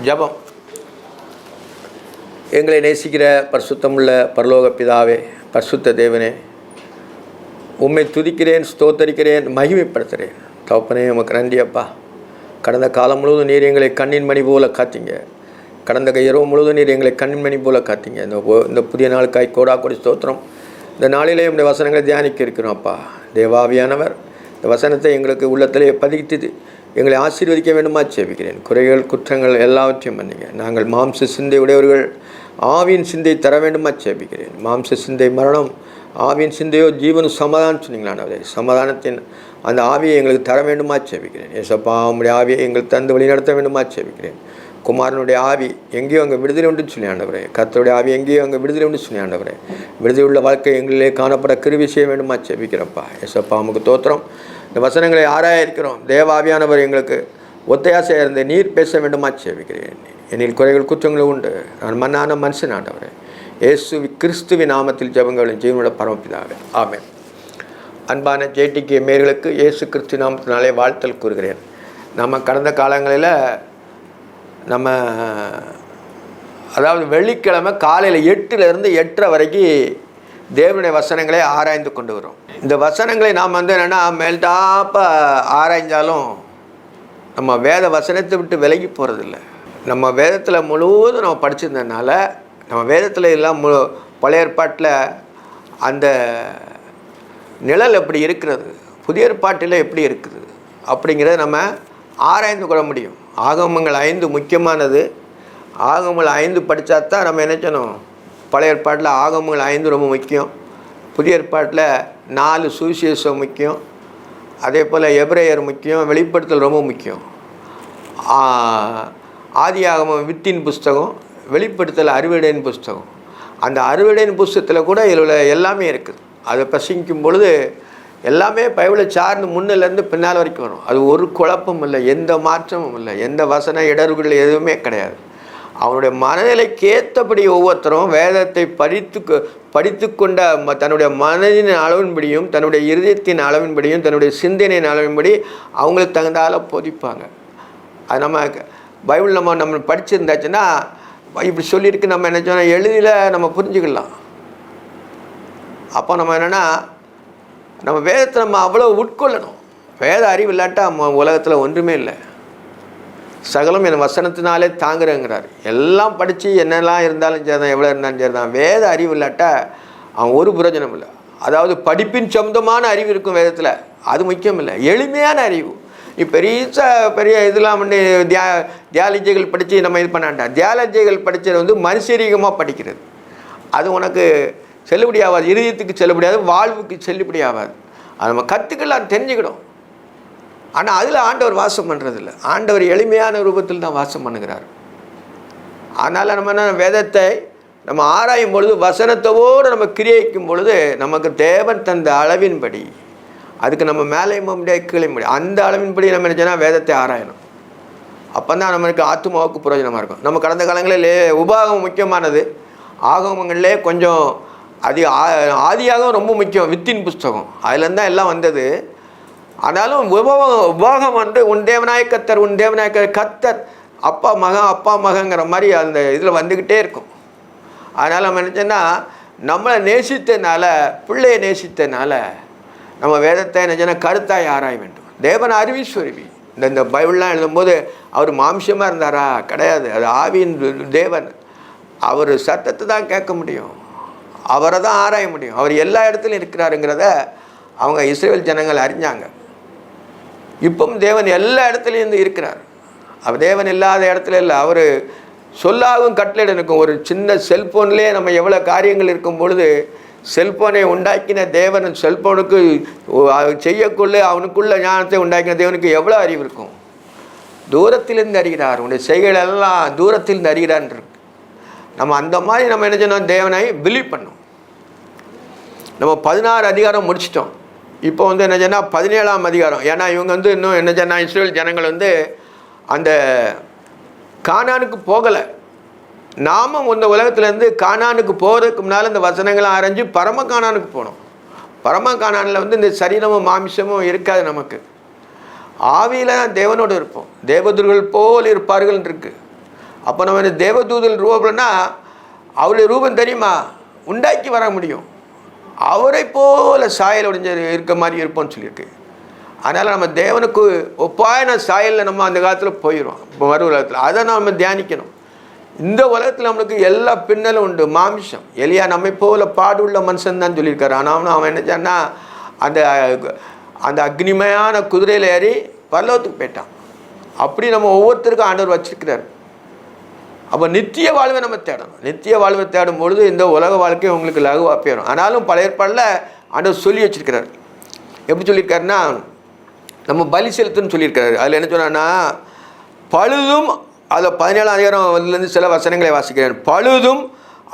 ஜபம். எங்களை நேசிக்கிற பரிசுத்தமுள்ள பரலோக பிதாவே, பரிசுத்த தேவனே, உம்மை துதிக்கிறேன், ஸ்தோத்தரிக்கிறேன், மகிமைப்படுத்துகிறேன். தகப்பனே, உமக்கு நன்றி அப்பா. கடந்த காலம் முழுவதும் நீர் எங்களை கண்ணின் மணி போல காத்தீங்க. கடந்த இரவு முழுவதும் நீர் எங்களை கண்ணின் மணி போல காத்தீங்க. இந்த புதிய நாளுக்காய் கோடா கோடி ஸ்தோத்திரம். இந்த நாளிலே உடைய வசனங்களை தியானிக்க இருக்கிறோம் அப்பா. தேவாவியானவர் இந்த வசனத்தை எங்களுக்கு உள்ளத்திலே பதித்து எங்களை ஆசீர்வதிக்க வேண்டுமா ஜெபிக்கிறேன். குறைகள் குற்றங்கள் எல்லாவற்றையும் பண்ணீங்க. நாங்கள் மாம்ச சிந்தை உடையவர்கள், ஆவியின் சிந்தை தர வேண்டுமா ஜெபிக்கிறேன். மாம்ச சிந்தை மரணம், ஆவியின் சிந்தையோ ஜீவனும் சமாதானம் சொன்னீங்களானவரே. சமாதானத்தின் அந்த ஆவியை எங்களுக்கு தர வேண்டுமா ஜெபிக்கிறேன். ஏசப்பா, உம்முடைய ஆவியை எங்களுக்கு தந்து வழி நடத்த வேண்டுமா ஜெபிக்கிறேன். குமாரனுடைய ஆவி எங்கேயோ அங்கே விடுதலை உண்டு சொல்லி ஆண்டவரே. கர்த்தருடைய ஆவி எங்கேயோ அங்கே விடுதலை உண்டு சொல்லி ஆண்டவரே. விடுதலை உள்ள வாழ்க்கை எங்களிலே காணப்பட கிருபை செய்ய வேண்டுமா ஜெபிக்கிறப்பா. ஏசப்பா, உமக்கு தோத்திரம். இந்த வசனங்களை ஆராய இருக்கிறோம். தேவாவியானவர் எங்களுக்கு ஒத்தையாசையாக இருந்து நீர் பேச வேண்டுமா ஜெபிக்கிறேன். என்னில் குறைகள் குற்றங்களும் உண்டு. நான் மண்ணான மனுஷன் ஆண்டவரே. இயேசு கிறிஸ்துவின் நாமத்தில் ஜெபங்களும் ஜீவனோட பரமபிதாவே, ஆமென். அன்பான ஜேடிகே மேயர்களுக்கு இயேசு கிறிஸ்து நாமத்தினாலே வாழ்த்தல் கூறுகிறேன். நம்ம கடந்த காலங்களில் அதாவது வெள்ளிக்கிழமை காலையில் 8லேருந்து 8:30 வரைக்கும் தேவனுடைய வசனங்களை ஆராய்ந்து கொண்டு வரும். இந்த வசனங்களை நாம் என்னென்னா மேல்டாப்பாக ஆராய்ஞ்சாலும் நம்ம வேத வசனத்தை விட்டு விலகி போகிறதில்ல. நம்ம வேதத்தில் முழுவதும் நம்ம படிச்சிருந்ததுனால, நம்ம வேதத்தில் எல்லாம் பழைய ஏற்பாட்டில் அந்த நிழல் எப்படி இருக்கிறது, புதிய ஏற்பாட்டில் எப்படி இருக்குது அப்படிங்கிறத நம்ம ஆராய்ந்து கொள்ள முடியும். ஆகமங்கள் 5 முக்கியமானது. ஆகமங்கள் 5 படித்தா தான் நம்ம என்ன செய்யணும். பழைய ஏற்பாட்டில் ஆகமங்கள் 5 ரொம்ப முக்கியம். புதிய ஏற்பாட்டில் 4 சுவிசேஷம் முக்கியம். அதே போல் எபிரேயர் முக்கியம். வெளிப்படுத்தல் ரொம்ப முக்கியம். ஆதி ஆகமம் வித்தின் புஸ்தகம், வெளிப்படுத்தல் அறுவடையின் புஸ்தகம். அந்த அறுவடையின் புஸ்தகத்தில் கூட இதில் எல்லாமே இருக்குது. அதை பிரசங்கிக்கும் பொழுது எல்லாமே பைபிளை சார்ந்து முன்னிலேருந்து பின்னால் வரைக்கும் வரும். அது ஒரு குழப்பமும் இல்லை, எந்த மாற்றமும் இல்லை, எந்த வசன இடர்கள் எதுவுமே கிடையாது. அவனுடைய மனநிலைக்கு ஏற்றபடி ஒவ்வொருத்தரும் வேதத்தை படித்து கொண்ட தன்னுடைய மனதின் அளவின்படியும், தன்னுடைய இருதயத்தின் அளவின்படியும், தன்னுடைய சிந்தனையின் அளவின்படி அவங்களுக்கு தகுந்தால போதிப்பாங்க. அது நம்ம பைபிள் நம்ம படிச்சிருந்தாச்சுன்னா இப்படி சொல்லியிருக்கு, நம்ம என்ன சொன்னால் எளிதில் நம்ம புரிஞ்சுக்கலாம். அப்போ நம்ம என்னென்னா, நம்ம வேதத்தை நம்ம அவ்வளோ உட்கொள்ளணும். வேத அறிவு இல்லாட்டா உலகத்தில் ஒன்றுமே இல்லை. சகலம் என் வசனத்தினாலே தாங்குறேங்கிறார். எல்லாம் படித்து என்னெல்லாம் இருந்தாலும் சரி தான், எவ்வளோ இருந்தாலும் சரி தான், வேத அறிவு இல்லாட்டா அவன் ஒரு பிரயோஜனம் இல்லை. அதாவது படிப்பின் சொந்தமான அறிவு இருக்கும் வேதத்தில், அது முக்கியம் இல்லை. எளிமையான அறிவு. நீ பெரிய இதெல்லாம் வந்து தியாலஜிகள் படித்து நம்ம இது பண்ணாண்டா. தியாலஜிகள் படித்தது மனுஷரீகமாக படிக்கிறது. அது உனக்கு செல்லுபடி ஆகாது, இருதயத்துக்கு செல்லுபடியாது, வாழ்வுக்கு செல்லுபடி ஆகாது. அது நம்ம கற்றுக்கலாம், தெரிஞ்சுக்கணும். ஆனால் அதில் ஆண்டவர் வாசம் பண்ணுறதில்ல. ஆண்டவர் எளிமையான ரூபத்தில் தான் வாசம் பண்ணுகிறார். அதனால் நம்ம என்ன, வேதத்தை நம்ம ஆராயும் பொழுது, வசனத்தோடு நம்ம கிரியைக்கும் பொழுது, நமக்கு தேவன் தந்த அளவின்படி, அதுக்கு நம்ம மேலேயும் முடியாது கீழே முடியாது, அந்த அளவின்படி நம்ம நினச்சோன்னா வேதத்தை ஆராயணும். அப்போ தான் நம்மளுக்கு ஆத்துமாவுக்கு பிரயோஜனமாக இருக்கும். நம்ம கடந்த காலங்களில் உபாகமம் முக்கியமானது. ஆகமங்களிலே கொஞ்சம் ஆதியாகவும் ரொம்ப முக்கியம். வித்தின் புஸ்தகம் அதுலேருந்து தான் எல்லாம் வந்தது. ஆனாலும் உபாகம் உன் தேவனாய கத்தர், உன் தேவனாய கத்தர், அப்பா மகங்கிற மாதிரி அந்த இதில் வந்துக்கிட்டே இருக்கும். அதனால் நம்ம நினச்சோன்னா, நம்மளை நேசித்ததுனால, பிள்ளையை நேசித்ததுனால நம்ம வேதத்தை நினச்சோன்னா கருத்தாய் ஆராய வேண்டும். தேவன் அறிவீஸ்வருவி. இந்த பைபிள்லாம் எழுதும்போது அவர் மாம்சமாக இருந்தாரா? கிடையாது. அது ஆவியின் தேவன். அவர் சத்தத்தை தான் கேட்க முடியும், அவரை தான் ஆராய முடியும். அவர் எல்லா இடத்துலையும் இருக்கிறாருங்கிறத அவங்க இஸ்ரவேல் ஜனங்கள் அறிஞ்சாங்க. இப்பவும் தேவன் எல்லா இடத்துலையும் இருக்கிறார். அவர் தேவன் இல்லாத இடத்துல இல்லை. அவர் சொல்லாகவும் கட்டளையிட இருக்கும். ஒரு சின்ன செல்ஃபோன்லேயே நம்ம எவ்வளோ காரியங்கள் இருக்கும் பொழுது, செல்ஃபோனை உண்டாக்கின தேவன் செல்ஃபோனுக்கு செய்யக்குள்ளே அவனுக்குள்ள ஞானத்தை உண்டாக்கின தேவனுக்கு எவ்வளோ அறிவு இருக்கும். தூரத்திலிருந்து அறிகிறார். உன்னுடைய செய்கைகளெல்லாம் தூரத்திலிருந்து அறிகிறான் இருக்கு. நம்ம அந்த மாதிரி நம்ம என்ன சொன்னோம், தேவனை பிலீவ் பண்ணோம். நம்ம 16 அதிகாரம் முடிச்சிட்டோம். இப்போ என்ன சொன்னால் 17ஆம் அதிகாரம். ஏன்னா இவங்க இன்னும் என்ன சொன்னால், இஸ்ரேல் ஜனங்கள் அந்த கானானுக்கு போகலை. நாமும் இந்த உலகத்துலேருந்து கானானுக்கு போகிறதுக்கு முன்னால் இந்த வசனங்களை ஆராய்ஞ்சு பரம கானானுக்கு போனோம். பரம கானானில் இந்த சரீரமும் மாமிசமும் இருக்காது. நமக்கு ஆவியில் தேவனோடு இருப்போம். தேவதூர்கள் போல் இருப்பார்கள் இருக்கு. அப்போ நம்ம தேவதூதல் ரூபம்னா அவருடைய ரூபம் தெரியுமா? உண்டாக்கி வர முடியும். அவரை போல சாயல் உடைஞ்ச இருக்க மாதிரி இருப்போம்னு சொல்லியிருக்கு. அதனால் நம்ம தேவனுக்கு ஒப்பாயின சாயலில் நம்ம அந்த காலத்தில் போயிடும். இப்போ வரும் உலகத்தில் அதை நம்ம தியானிக்கணும். இந்த உலகத்தில் நம்மளுக்கு எல்லா பின்னலும் உண்டு. மாமிசம் எலியா நம்மை போல பாடுள்ள மனுஷன் தான் சொல்லியிருக்காரு. ஆனால் அவன் என்ன சொன்னா அந்த அந்த அக்னிமயான குதிரையில் ஏறி பரலோகத்துக்கு போயிட்டான். அப்படி நம்ம ஒவ்வொருத்தருக்கும் ஆண்டவர் வச்சிருக்கிறார். அப்போ நித்திய வாழ்வை நம்ம தேடணும். நித்திய வாழ்வை தேடும் பொழுது இந்த உலக வாழ்க்கை உங்களுக்கு லகுவாக போயிடும். ஆனாலும் பழைய ஏற்பாடில் ஆண்டவர் சொல்லி வச்சிருக்கிறார். எப்படி சொல்லியிருக்காருன்னா, நம்ம பலி செலுத்துன்னு சொல்லியிருக்காரு. அதில் என்ன சொன்னான்னா, பழுதும் அதில் 17ஆம் அதிகாரம்லேருந்து சில வசனங்களை வாசிக்கிறேன். பழுதும்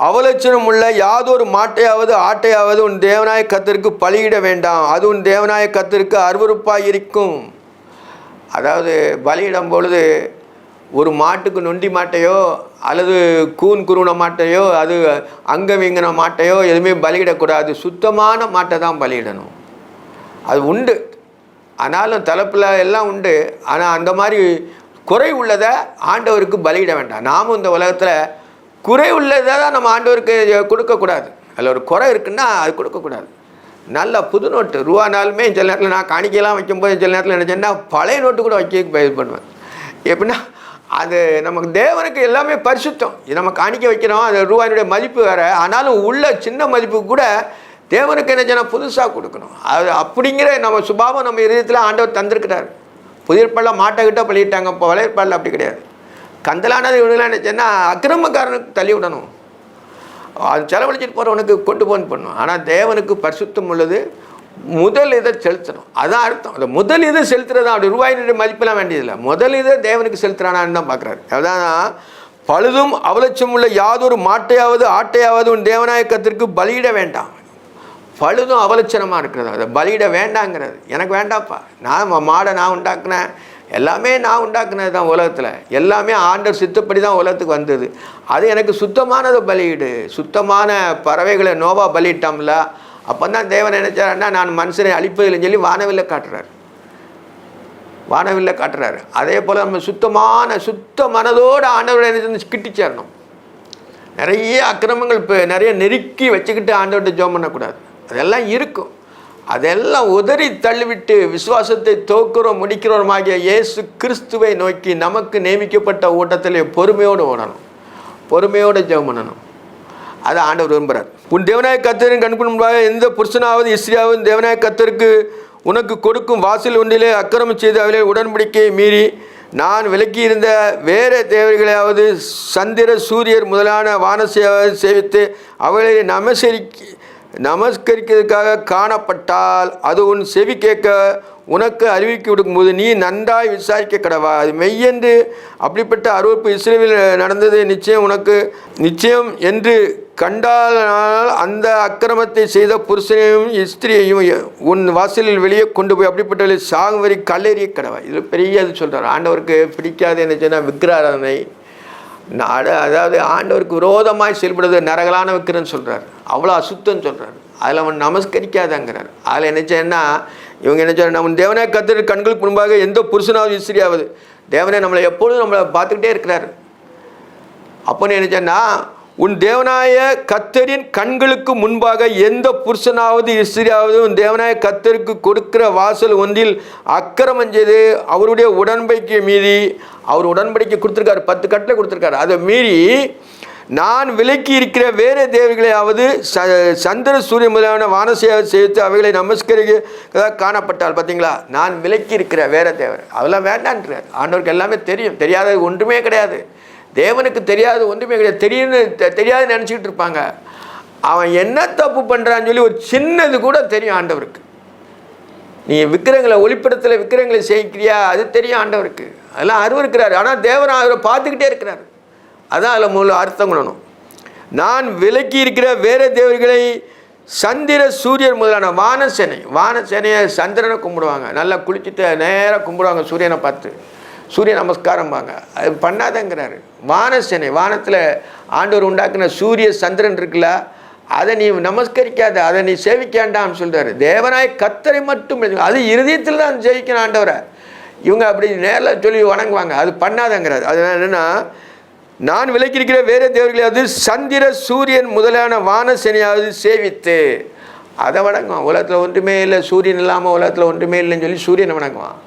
அவலட்சணம் உள்ள யாதொரு மாட்டையாவது ஆட்டையாவது உன் தேவனாய கர்த்தருக்கு பலியிட வேண்டாம், அது உன் தேவனாய கர்த்தருக்கு அருவருப்பாக இருக்கும். அதாவது பலியிடும் பொழுது ஒரு மாட்டுக்கு நொண்டி மாட்டையோ அல்லது கூன் குருண மாட்டையோ அது அங்க வீங்கின மாட்டையோ எதுவுமே பலியிடக்கூடாது. சுத்தமான மாட்டை தான் பலியிடணும். அது உண்டு, ஆனாலும் தலைப்பில் எல்லாம் உண்டு. ஆனால் அந்த மாதிரி குறை உள்ளதை ஆண்டவருக்கு பலியிட வேண்டாம். நாமும் இந்த உலகத்தில் குறை உள்ளதை தான் நம்ம ஆண்டவருக்கு கொடுக்கக்கூடாது. அதில் ஒரு குறை இருக்குன்னா அது கொடுக்கக்கூடாது. நல்ல புது நோட்டு ரூபானாலுமே சில நேரத்தில் நான் காணிக்கையெல்லாம் வைக்கும்போது சில நேரத்தில் என்ன சொன்னால் பழைய நோட்டு கூட வைக்க இது பண்ணுவேன். எப்படின்னா அது நமக்கு தேவனுக்கு எல்லாமே பரிசுத்தம். இது நம்ம காணிக்க வைக்கிறோம், அது ரூபாயினுடைய மதிப்பு வேறு. ஆனாலும் உள்ள சின்ன மதிப்பு கூட தேவனுக்கு என்ன சொன்னால் புதுசாக கொடுக்கணும். அது அப்படிங்கிற நம்ம சுபாவம் நம்ம இதயத்தில் ஆண்டவர் தந்திருக்கிறார். புதிர்பாடில் மாட்டைக்கிட்ட பழிட்டாங்க. இப்போ வளையற்பாடில் அப்படி கிடையாது. கந்தலானது இவங்களாம் என்ன சொன்னால் அக்கிரமக்காரனுக்கு தள்ளி விடணும், அது செலவழிச்சிட்டு போகிறவனுக்கு கொண்டு போன்னு பண்ணணும். ஆனால் தேவனுக்கு பரிசுத்தம் உள்ளது முதல் இதை செலுத்தணும். அதுதான் அர்த்தம். அந்த முதல் இதை செலுத்துறது அப்படி ரூபாயினுடைய மதிப்பெல்லாம் வேண்டியதில்லை. முதல் இதை தேவனுக்கு செலுத்துறானான்னு தான் பார்க்குறாரு. அதான் பழுதும் அவலட்சம் உள்ள யாதொரு மாட்டையாவது ஆட்டையாவது உன் தேவனாய கர்த்தருக்கு பலியிட வேண்டாம். பழுதும் அவலட்சணமாக இருக்கிறது, அதை பலியிட வேண்டாங்கிறது. எனக்கு வேண்டாம்ப்பா, நான் மாடை நான் உண்டாக்குனேன், எல்லாமே நான் உண்டாக்குனது தான் உலகத்தில், எல்லாமே ஆண்டவர் சித்தப்படி தான் உலகத்துக்கு வந்தது. அது எனக்கு சுத்தமானதை பலியிடு. சுத்தமான பறவைகளை நோவா பலியிட்டாம்ல, அப்போ தான் தேவன் நினைச்சாருன்னா நான் மனுஷனை அழிப்பதில்லைன்னு சொல்லி வானவில்லை காட்டுறாரு. வானவில்லை காட்டுறாரு. அதே போல் நம்ம சுத்த மனதோடு ஆண்டவரை கிட்டிச்சேரணும். நிறைய அக்கிரமங்கள் இப்போ நிறைய நெருக்கி வச்சுக்கிட்டு ஆண்டவர்கிட்ட ஜெபம் பண்ணக்கூடாது. அதெல்லாம் இருக்கும். அதெல்லாம் உதறி தள்ளிவிட்டு விசுவாசத்தை தோக்குறோம் முடிக்கிறோமாகிய இயேசு கிறிஸ்துவை நோக்கி நமக்கு நியமிக்கப்பட்ட ஓட்டத்திலே பொறுமையோடு ஓடணும், பொறுமையோடு ஜெபம் பண்ணணும். அதை ஆண்டவர் விரும்புகிறார். உன் தேவனாய கர்த்தரின் கண்ணுக்கு முன்பாக எந்த புருஷனாவது இஸ்திரியாவது தேவனாய கர்த்தருக்கு உனக்கு கொடுக்கும் வாசல் ஒன்றிலே அக்கிரமம் செய்து அவளை உடன்படிக்கையை மீறி நான் விலக்கி இருந்த வேறு தேவர்களையாவது சந்திர சூரியர் முதலான வானசையாவது சேவித்து அவளை நமஸ்கரிக்கிறதுக்காக காணப்பட்டால் அது உன் செவி கேட்க உனக்கு அறிவிக்க விடுக்கும்போது நீ நன்றாய் விசாரிக்க கடவா. அது மெய்யென்று அப்படிப்பட்ட அருவருப்பு இஸ்ரவேலில் நடந்தது நிச்சயம் என்று கண்டால் அந்த அக்கிரமத்தை செய்த புருஷனையும் ஸ்திரியையும் உன் வாசலில் வெளியே கொண்டு போய் அப்படிப்பட்ட சாகும் வரி கல்லெறிய கடவா. இதில் பெரிய இது சொல்கிறார். ஆண்டவருக்கு பிடிக்காது என்ன சொன்னால் விக்கிராராதனை, அதாவது ஆண்டவருக்கு விரோதமாய் செயல்படுறது நரகலான விக்கிரன்னு சொல்கிறார். அவ்வளோ அசுத்தம்னு சொல்கிறார். அதில் அவன் நமஸ்கரிக்காதங்கிறார். அதில் என்னச்சேன்னா இவங்க என்ன சொல்கிறார், நம்ம தேவனாய கர்த்தர் கண்களுக்கு முன்பாக எந்த புருஷனாவது இஸ்திரியாவது, தேவனே நம்மளை எப்பொழுதும் நம்மளை பார்த்துக்கிட்டே இருக்கிறார். அப்போன்னு என்னச்சேன்னா உன் தேவனாய கர்த்தரின் கண்களுக்கு முன்பாக எந்த புருஷனாவது இஸ்திரியாவது உன் தேவனாய கர்த்தருக்கு கொடுக்கிற வாசல் ஒன்றில் அக்கிரமம் செய்து அவருடைய உடன்படிக்கை மீறி, அவர் உடன்படிக்கை கொடுத்துருக்காரு, 10 கட்டளை கொடுத்துருக்காரு, அதை மீறி நான் விலக்கி இருக்கிற வேறு தேவர்களையாவது சந்திர சூரிய முதலான வானசையாவது சேர்த்து அவைகளை நமஸ்கரிக்க காணப்பட்டால், பார்த்தீங்களா, நான் விலக்கி இருக்கிற வேறு தேவர், அதெல்லாம் வேண்டான்றார். ஆண்டவருக்கு எல்லாமே தெரியும், தெரியாதது ஒன்றுமே கிடையாது. தேவனுக்கு தெரியாது ஒன்றுமே கிடையாது. தெரியாதுன்னு நினச்சிக்கிட்டு இருப்பாங்க. அவன் என்ன தப்பு பண்ணுறான்னு சொல்லி ஒரு சின்னது கூட தெரியும் ஆண்டவருக்கு. நீ விக்கிரங்களை ஒளிப்படத்தில் விக்கிரங்களை செய்கிறியா, அது தெரியும் ஆண்டவருக்கு. அதெல்லாம் அருவருக்கிறாரு. ஆனால் தேவன் அவரை பார்த்துக்கிட்டே இருக்கிறார். அதான் அதில் முழு அர்த்தம் பண்ணணும். நான் விலக்கி இருக்கிற வேறு தேவர்களை சந்திர சூரியர் முதலான வானசேனையை சந்திரனை கும்பிடுவாங்க. நல்லா குளிச்சுட்டு நேராக கும்பிடுவாங்க சூரியனை பார்த்து, சூரிய நமஸ்காரம்பாங்க. அது பண்ணாதங்கிறாரு. வானசேனை, வானத்தில் ஆண்டவர் உண்டாக்குன சூரிய சந்திரன் இருக்குல்ல, அதை நீ நமஸ்கரிக்காத, அதை நீ சேவிக்காண்டான்னு சொல்கிறாரு. தேவனாய் கர்த்தரை மட்டும், அது இருதயத்தில் தான் ஜெயிக்கணும் ஆண்டவரை. இவங்க அப்படி நேரில் சொல்லி வணங்குவாங்க, அது பண்ணாதங்கிறாரு. அது என்னென்னா நான் விலக்கியிருக்கிற வேறு தேவர்களாவது சந்திர சூரியன் முதலான வான சேனையாவது சேவித்து அதை வணங்குவான். உலகத்தில் ஒன்றுமே இல்லை, சூரியன் இல்லாமல் உலகத்தில் ஒன்றுமே இல்லைன்னு சொல்லி சூரியனை வணங்குவான்.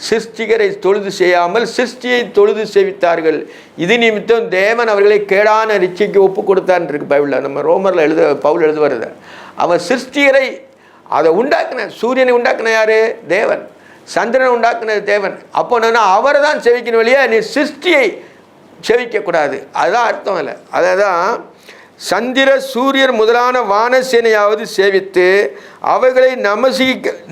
சிருஷ்டிகரை தொழுது செய்யாமல் சிருஷ்டியை தொழுது சேவித்தார்கள், இது நிமித்தம் தேவன் அவர்களை கேடான ரிச்சைக்கு ஒப்பு கொடுத்தான்னு இருக்கு பைபிளில். நம்ம ரோமரில் பவுல் எழுதுவார். அவன் சிருஷ்டிகரை அதை உண்டாக்குன, சூரியனை உண்டாக்குன யார்? தேவன். சந்திரனை உண்டாக்குன தேவன். அப்போ நான் அவரை தான் செவிக்கணும் வழியா நீ சிருஷ்டியை செவிக்கக்கூடாது. அதுதான் அர்த்தம் இல்லை. அதான் சந்திர சூரியர் முதலான வானசேனையாவது சேவித்து அவைகளை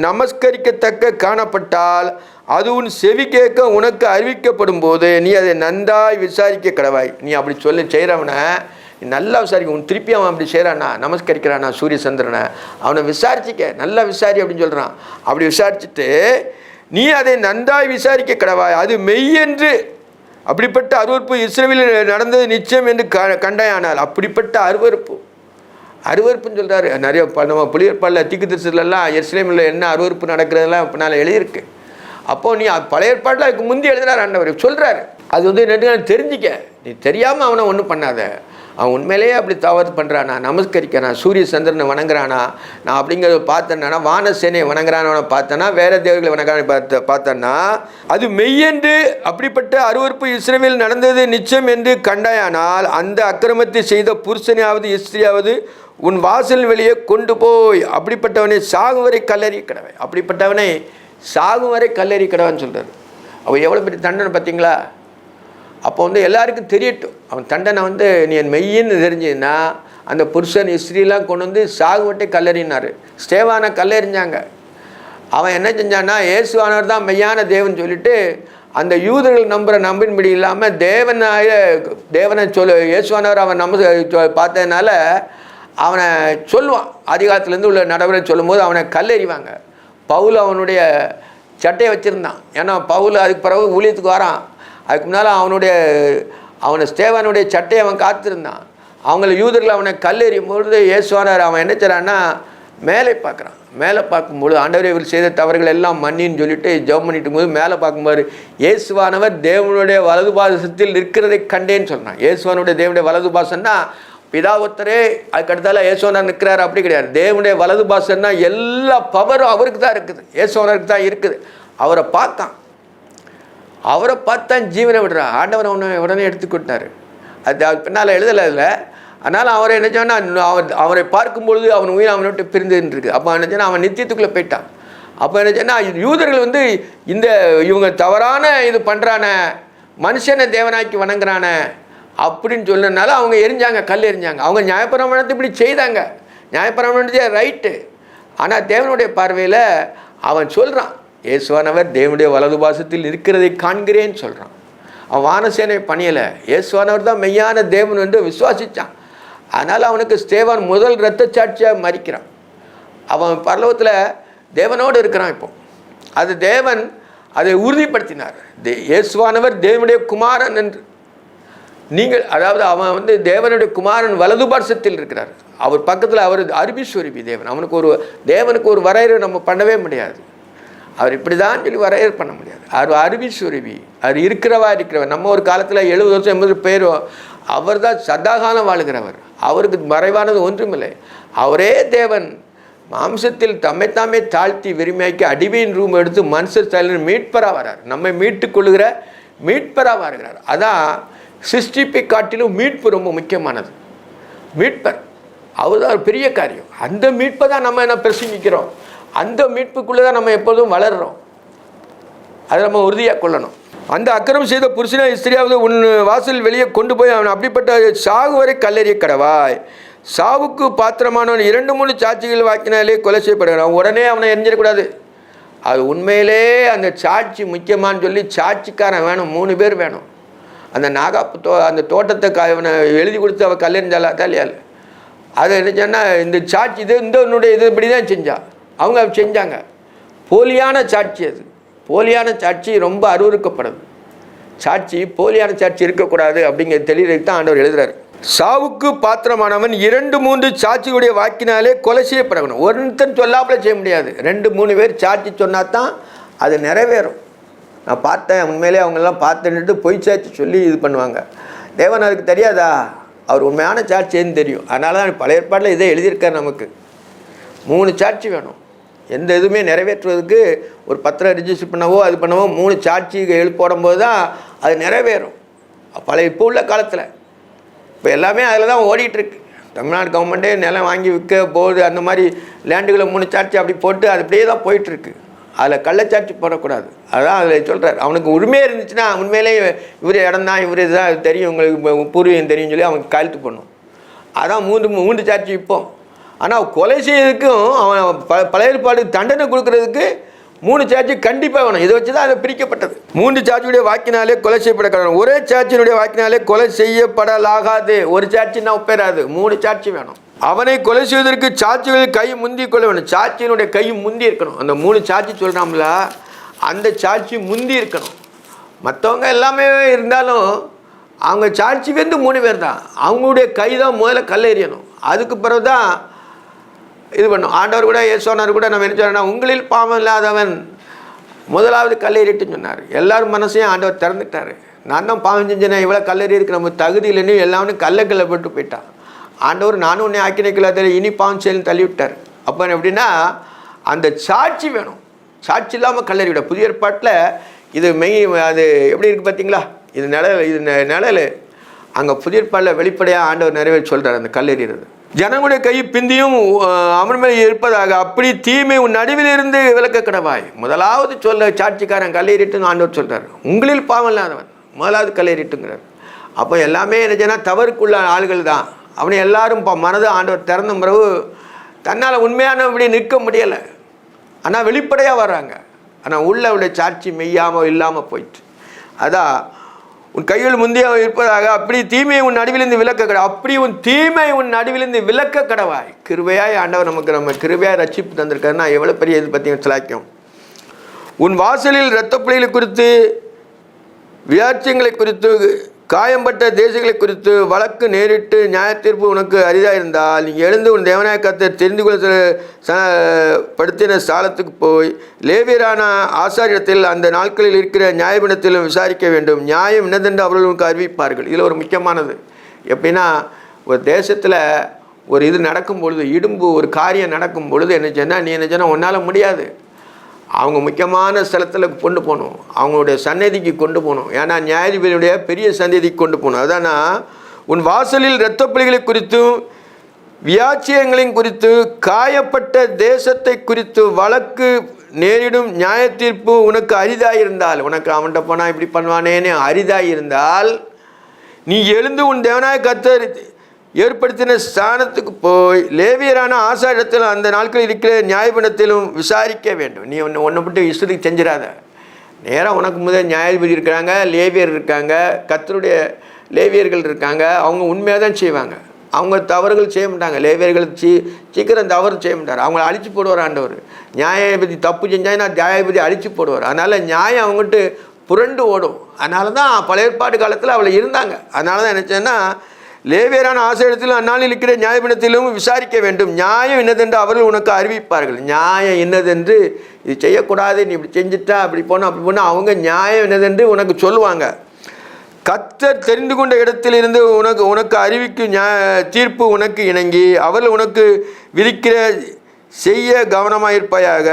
நமஸ்கரிக்கத்தக்க காணப்பட்டால் அது உன் செவி கேட்க உனக்கு அறிவிக்கப்படும் போது நீ அதை நன்றாய் விசாரிக்க கடவாய். நீ அப்படி சொல்லி செய்கிறவனை நீ நல்லா விசாரிக்க. உன் திருப்பி அவன் அப்படி செய்கிறானா, நமஸ்கரிக்கிறானா சூரிய சந்திரனை, அவனை விசாரிச்சிக்க, நல்லா விசாரி அப்படின்னு சொல்கிறான். அப்படி விசாரிச்சுட்டு நீ அதை நன்றாய் விசாரிக்க கடவாய், அது மெய்யென்று அப்படிப்பட்ட அருவருப்பு இஸ்ரவேலில் நடந்தது நிச்சயம் என்று கண்டாயானால். அப்படிப்பட்ட அருவருப்புன்னு சொல்கிறாரு. நிறைய நம்ம புலியற்பாடில் தீர்க்கதரிசனத்துலலாம் எருசலேமில் என்ன அருவருப்பு நடக்கிறதெல்லாம் பின்னால் எழுதியிருக்கு. அப்போது நீ பழைய ஏற்பாட்டில் அதுக்கு முந்தி எழுதுகிறார் ஆண்டவர் சொல்கிறாரு. அது வந்து தெரிஞ்சிக்க, நீ தெரியாமல் அவனை ஒன்றும் பண்ணாத. அவன் உண்மையிலேயே அப்படி தவறு பண்ணுறானா, நமஸ்கரிக்கிறானா, சூரிய சந்திரனை வணங்குறானா, நான் அப்படிங்கிறத பார்த்தேன்னா வானசேனையை வணங்குறானவனை பார்த்தேன்னா வேற தேவர்களை வணங்குறான பார்த்தேன்னா அது மெய்யென்று அப்படிப்பட்ட அருவருப்பு இஸ்ரவேலில் நடந்தது நிச்சயம் என்று கண்டாயானால் அந்த அக்கிரமத்தை செய்த புருஷனையாவது ஸ்திரியாவது உன் வாசல் வெளியே கொண்டு போய் அப்படிப்பட்டவனை சாகும் வரை கல்லறி கிடவை. அப்படிப்பட்டவனை சாகும் வரை கல்லறி கிடவான்னு சொல்கிறார். அவள் எவ்வளோ பெரிய தண்டனை பார்த்தீங்களா? அப்போ வந்து எல்லாருக்கும் தெரியட்டும் அவன் தண்டனை வந்து நீ என் மெய்யின்னு தெரிஞ்சுன்னா அந்த புருஷன் ஸ்திரீலாம் கொண்டு வந்து சாகுவட்டை கல்லறினார். ஸ்தேவானை கல்லறிஞ்சாங்க. அவன் என்ன செஞ்சான்னா இயேசுவானவர் தான் மெய்யான தேவன் சொல்லிட்டு அந்த யூதர்கள் நம்பின்படி இல்லாமல் தேவனை இயேசுவானவர் அவன் பார்த்ததுனால அவனை சொல்லுவான். அதிகாரத்துலேருந்து உள்ள நடைமுறை சொல்லும் போது அவனை கல்லெறிவாங்க. பவுல் அவனுடைய சட்டையை வச்சுருந்தான். ஏன்னா பவுல் அதுக்கு பிறகு ஊழியத்துக்கு வரான். அதுக்கு முன்னால் அவனை ஸ்தேவானுடைய சட்டையை அவன் காத்திருந்தான். அவங்கள யூதர்கள் அவனை கல்லெறியும் பொழுது இயேசுவானவர் அவன் என்ன செய்கிறான்னா மேலே பார்க்குறான். மேலே பார்க்கும்போது ஆண்டவரே இவர் செய்த தவறுகள் எல்லாம் மன்னின்னு சொல்லிட்டு ஜெபம் பண்ணிட்டு போது மேலே பார்க்கும்போது இயேசுவானவர் தேவனுடைய வலது பாசத்தில் இருக்கிறதை கண்டேன்னு சொல்கிறான். இயேசுவானுடைய தேவனுடைய வலது பாசன்னா பிதாவத்தரே அதுக்கடுத்தால இயேசுவானர் நிற்கிறார் அப்படி கிடையாது. தேவனுடைய வலது பாசன்னா எல்லா பவரும் அவருக்கு தான் இருக்குது, இயேசுவானருக்கு தான் இருக்குது. அவரை பார்த்தான். அவரை பார்த்தான் ஜீவனை விடுறா. ஆண்டவரை உடனே எடுத்துக்கிட்டார். அது பின்னால் எழுதலை இல்லை. அதனால் அவரை என்ன சொன்னால் அவரை பார்க்கும்பொழுது அவன் உயிர் அவனை விட்டு பிரிந்துருக்கு. அப்போ என்ன சொன்னால் அவன் நித்தியத்துக்குள்ளே போயிட்டான். அப்போ என்ன சொன்னால் யூதர்கள் வந்து இவங்க தவறான இது பண்ணுறான மனுஷனை தேவனாக்கி வணங்குறான அப்படின்னு சொன்னதுனால அவங்க எரிஞ்சாங்க, கல் எரிஞ்சாங்க. அவங்க நியாயப்பிரமாணத்தை இப்படி செய்தாங்க. நியாயப்பிரமாணத்தை ரைட்டு. ஆனால் தேவனுடைய பார்வையில் அவன் சொல்கிறான் இயேசுவானவர் தேவனுடைய வலது பாசத்தில் இருக்கிறதை காண்கிறேன்னு சொல்கிறான். அவன் வானசேனை பணியலை. இயேசுவானவர் தான் மெய்யான தேவன் என்று விசுவாசித்தான். அதனால் அவனுக்கு ஸ்தேவான் முதல் இரத்த சாட்சியாக மறிக்கிறான். அவன் பரலோகத்தில் தேவனோடு இருக்கிறான். இப்போ அது தேவன் அதை உறுதிப்படுத்தினார். இயேசுவானவர் தேவனுடைய குமாரன் என்று நீங்கள் அதாவது அவன் வந்து தேவனுடைய குமாரன் வலது பாசத்தில் இருக்கிறார். அவர் பக்கத்தில் அவர் அருபிஸ்வரூபி தேவன். தேவனுக்கு ஒரு வரையறை நம்ம பண்ணவே முடியாது. அவர் இப்படி தான் சொல்லி வரையறை பண்ண முடியாது. அவர் அருபிஸ்வரூபி, அவர் இருக்கிறவர். நம்ம ஒரு காலத்தில் 70 வருஷம் 80 பேரும் அவர் தான் சதாகாலம் வாழுகிறவர். அவருக்கு மறைவானது ஒன்றுமில்லை. அவரே தேவன் மாம்சத்தில் தம்மைத்தாமே தாழ்த்தி விரும்பியாக்கி அடிமையின் ரூம் எடுத்து மனுஷர் ஸ்டைலில் மீட்பராக வர்றார். நம்மை மீட்டு கொள்ளுகிற மீட்பராக வருகிறார். அதான் சிருஷ்டிப்பை காட்டிலும் மீட்பு ரொம்ப முக்கியமானது. மீட்பர் அவர் தான் பெரிய காரியம். அந்த மீட்பை தான் நம்ம என்ன பிரசங்கிக்கிறோம். அந்த மீட்புக்குள்ளே தான் நம்ம எப்போதும் வளர்கிறோம். அதை நம்ம உறுதியாக கொள்ளணும். அந்த அக்கிரமம் செய்த புருஷனை ஸ்திரியாவது உன் வாசல் வெளியே கொண்டு போய் அவன் அப்படிப்பட்ட சாகு வரை கல்லெறிய கடவாய். சாவுக்கு பாத்திரமானவன் 2-3 சாட்சிகள் வாக்கினாலே கொலை செய்யப்படுகிறான். உடனே அவனை எரிஞ்சிடக்கூடாது. அது உண்மையிலே அந்த சாட்சி முக்கியமானு சொல்லி சாட்சிக்காரன் வேணும். 3 பேர் வேணும். அந்த அந்த தோட்டத்தை அவனை எழுதி கொடுத்து அவள் கல்லெறிஞ்சாலா தாலியால் அதை என்ன சொன்னால் இந்த சாட்சி என்னுடைய இது இப்படி தான் செஞ்சாள். அவங்க செஞ்சாங்க. போலியான சாட்சி. அது போலியான சாட்சி ரொம்ப அருவருக்கப்படுது. சாட்சி போலியான சாட்சி இருக்கக்கூடாது அப்படிங்கிற தெளிவுக்கு தான் ஆண்டவர் எழுதுறாரு. சாவுக்கு பாத்திரமானவன் 2-3 சாட்சியுடைய வாக்கினாலே கொலை செய்யப்படணும். ஒருத்தன் சொல்லாமலே செய்ய முடியாது. 2-3 பேர் சாட்சி சொன்னால் தான் அது நிறைவேறும். நான் பார்த்தேன், உண்மையிலே அவங்கெல்லாம் பார்த்துட்டு பொய் சாட்சி சொல்லி இது பண்ணுவாங்க. தேவன் அதுக்கு தெரியாதா? அவர் உண்மையான சாட்சின்னு தெரியும். அதனால தான் பழைய ஏற்பாட்டில் இதை எழுதியிருக்கார். நமக்கு 3 சாட்சி வேணும். எந்த இதுவுமே நிறைவேற்றுவதற்கு ஒரு பத்திரம் ரிஜிஸ்டர் பண்ணவோ அது பண்ணவோ 3 சாட்சி போடும்போது தான் அது நிறைவேறும். இப்போ உள்ள காலத்தில் இப்போ எல்லாமே அதில் தான் ஓடிட்டுருக்கு. தமிழ்நாடு கவர்மெண்ட்டே நிலம் வாங்கி விற்க போகுது. அந்த மாதிரி லேண்டுகளை 3 சாட்சி அப்படி போட்டு அது அப்படியே தான் போயிட்டுருக்கு. அதில் கள்ளச்சாட்சி போடக்கூடாது. அதுதான் அதில் சொல்கிறார். அவனுக்கு உரிமையாக இருந்துச்சுன்னா உண்மையிலே இவர் இடம் தான், இவர் இதுதான் தெரியும், உங்களுக்கு பூர்வீகம் தெரியும்னு சொல்லி அவனுக்கு கையெழுத்து பண்ணும். அதான் 3 சாட்சி இப்போ. ஆனால் கொலை செய்யறதுக்கும் அவன் பழைய ஏற்பாடு தண்டனை கொடுக்கறதுக்கு 3 சாட்சி கண்டிப்பாக வேணும். இதை வச்சு தான் அதை பிரிக்கப்பட்டது. 3 சாட்சியுடைய வாக்கினாலே கொலை செய்யப்பட கடவுள். ஒரே சாட்சியினுடைய வாக்கினாலே கொலை செய்யப்படலாகாது. ஒரு சாட்சின்னா ஒப்பேராது. 3 சாட்சி வேணும். அவனை கொலை செய்வதற்கு சாட்சிகளில் கை முந்தி கொள்ள வேணும். சாட்சியினுடைய கை முந்தி இருக்கணும். அந்த 3 சாட்சி சொல்கிறாங்கள அந்த சாட்சி முந்தி இருக்கணும். மற்றவங்க எல்லாமே இருந்தாலும் அவங்க சாட்சி வந்து 3 பேர் தான். அவங்களுடைய கை தான் முதல்ல கல்லெறியணும். அதுக்கு பிறகு தான் இது பண்ணும். ஆண்டவர் கூட இயேசுவானவர் கூட நம்ம என்ன சொல்கிறோன்னா, உங்களில் பாவம் இல்லாதவன் முதலாவது கல்லெறிட்டுன்னு சொன்னார். எல்லாரும் மனசையும் ஆண்டவர் திறந்துட்டார். நான் தான் பாவம் செஞ்சேன், இவ்வளோ கல்லெறி இருக்கு, நம்ம தகுதி இல்லைன்னு எல்லாமே கல்லை போட்டு போயிட்டான். ஆண்டவர் நானும் உன்னை ஆக்கினைக்கல இனி பாவம் செயல்னு தள்ளி விட்டார். அப்போ எப்படின்னா அந்த சாட்சி வேணும். சாட்சி இல்லாமல் கல்லெறி விட. புதிய ஏற்பாட்டில் இது அது எப்படி இருக்குது பார்த்தீங்களா? இது நிழல் அங்கே புதிய ஏற்பாட்டில் வெளிப்படையாக ஆண்டவர் நிறைவேற்றி சொல்கிறார். அந்த கல்லெறிகிறது ஜனங்களுடைய கை பிந்தியும் அவன் மேலே இருப்பதாக அப்படி தீமை உன் நடுவிலிருந்து விலக்க கடவாய். முதலாவது சொல்ல சாட்சிக்காரன் கல்லெறிட்டுன்னு ஆண்டவர் சொல்கிறார். உங்களில் பாவம் இல்லாதவன் முதலாவது கல்லெறிட்டுங்கிறார். அப்போ எல்லாமே என்னச்சுன்னா தவறுக்குள்ள ஆள்கள் தான். அவனை எல்லாரும் மனது ஆண்டவர் திறந்த பிறகு தன்னால் உண்மையான இப்படி நிற்க முடியலை. ஆனால் வெளிப்படையாக வர்றாங்க. ஆனால் உள்ளவுடைய சாட்சி மெய்யாமல் இல்லாமல் போயிட்டு. அதான் உன் கையில் முந்தைய இருப்பதாக அப்படி தீமையை உன் நடுவிலிருந்து விலக்க கடவாய். அப்படி உன் தீமை உன் நடுவிலிருந்து விலக்க கடவாய். கிருபையாய் ஆண்டவர் நம்ம கிருபையாக ரட்சிப்பு தந்திருக்காருன்னா எவ்வளோ பெரிய இது பார்த்தீங்கன்னா சிலாக்கியம். உன் வாசலில் இரத்த பிள்ளைகளை குறித்து, வியாட்சியங்களை குறித்து, காயம்பட்ட தேசங்களை குறித்து வழக்கு நேரிட்டு நியாயத்தீர்ப்பு உனக்கு அரிதாக இருந்தால் நீ எழுந்து உன் தேவனாய கர்த்தர் தெரிந்து கொள்ள படுத்தின ஸ்தானத்துக்கு போய் லேவியரான ஆசாரியத்தில் அந்த நாட்களில் இருக்கிற நியாயபீடத்திலும் விசாரிக்க வேண்டும். நியாயம் என்னதென்று அவர்களுக்கு அறிவிப்பார்கள். இதில் ஒரு முக்கியமானது எப்படின்னா, ஒரு தேசத்தில் ஒரு இது நடக்கும் பொழுது, இடும்பு ஒரு காரியம் நடக்கும் பொழுது என்ன சொன்னால், நீ என்ன சொன்னால் உன்னால் முடியாது. அவங்க முக்கியமான ஸ்தலத்தில் கொண்டு போகணும். அவங்களுடைய சந்நிதிக்கு கொண்டு போகணும். ஏன்னா நியாயாதிபதியுடைய பெரிய சந்நிதிக்கு கொண்டு போகணும். அதானா உன் வாசலில் இரத்த பிள்ளைகளை குறித்தும் வியாட்சியங்களின் குறித்து, காயப்பட்ட தேசத்தை குறித்து வழக்கு நேரிடும் நியாய தீர்ப்பு உனக்கு அரிதாக இருந்தால், உனக்கு அவன்கிட்ட போனால் இப்படி பண்ணுவானேன்னு அரிதாக இருந்தால் நீ எழுந்து உன் தேவனாய கர்த்தர் ஏற்படுத்தின ஸ்தானத்துக்கு போய் லேவியரான ஆசாரியத்தில் அந்த நாட்களில் இருக்கிற நியாயபீடத்திலும் விசாரிக்க வேண்டும். நீ ஒன்றை விட்டு இஷ்டத்துக்கு செஞ்சிடாத. நேராக உனக்கு முதல் நியாயாதிபதி இருக்கிறாங்க, லேவியர் இருக்காங்க, கர்த்தருடைய லேவியர்கள் இருக்காங்க. அவங்க உண்மையாக தான் செய்வாங்க. அவங்க தவறுகள் செய்ய மாட்டாங்க. லேவியர்கள் சீக்கிரம் தவறு செய்ய மாட்டார். அவங்கள அழிச்சு போடுவார் ஆண்டவர். நியாயாதிபதி தப்பு செஞ்சாங்கன்னா நியாயாதிபதி அழிச்சு போடுவார். அதனால் நியாயம் அவங்ககிட்ட புரண்டு ஓடும். அதனால தான் பழைய ஏற்பாடு காலத்தில் அவளை இருந்தாங்க. அதனால தான் நினச்சேன்னா, லேவியரான ஆசிரியத்திலும் அந்நாளில் இருக்கிற நியாயபீடத்திலும் விசாரிக்க வேண்டும். நியாயம் என்னதென்று அவர்கள் உனக்கு அறிவிப்பார்கள். நியாயம் என்னதென்று, இது செய்யக்கூடாது, நீ இப்படி செஞ்சுட்டா அப்படி போனால் அப்படி போனால் அவங்க நியாயம் என்னதென்று உனக்கு சொல்லுவாங்க. கர்த்தர் தெரிந்து கொண்ட இடத்திலிருந்து உனக்கு அறிவிக்கும் தீர்ப்பு உனக்கு இணங்கி அவர்கள் உனக்கு விதிக்கிற செய்ய கவனமாக இருப்பாயாக.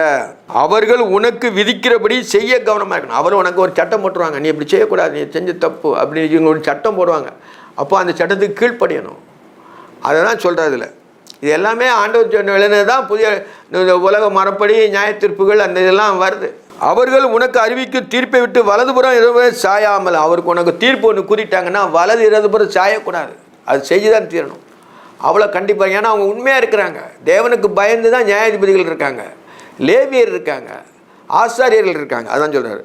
அவர்கள் உனக்கு விதிக்கிறபடி செய்ய கவனமாக இருக்கணும். அவர் உனக்கு ஒரு சட்டம் போட்டுருவாங்க, நீ இப்படி செய்யக்கூடாது, நீ செஞ்ச தப்பு அப்படின்னு ஒரு சட்டம் போடுவாங்க. அப்போ அந்த சட்டத்துக்கு கீழ்ப்படியணும். அதை தான் சொல்கிறதுல இது எல்லாமே ஆண்டவர் சொன்ன விளையாடு தான். புதிய உலக மரப்படி நியாய தீர்ப்புகள் அந்த இதெல்லாம் வருது. அவர்கள் உனக்கு அறிவிக்கும் தீர்ப்பை விட்டு வலதுபுறம் இடதுபுறம் சாயாமல், அவருக்கு உனக்கு தீர்ப்பு ஒன்று கூறிட்டாங்கன்னா வலது இடதுபுறம் சாயக்கூடாது. அது செய்து தான் தீரணும். அவ்வளோ கண்டிப்பாக. ஏன்னா அவங்க உண்மையாக இருக்கிறாங்க. தேவனுக்கு பயந்து தான் நியாயாதிபதிகள் இருக்காங்க, லேவியர் இருக்காங்க, ஆசாரியர்கள் இருக்காங்க. அதான் சொல்கிறாரு.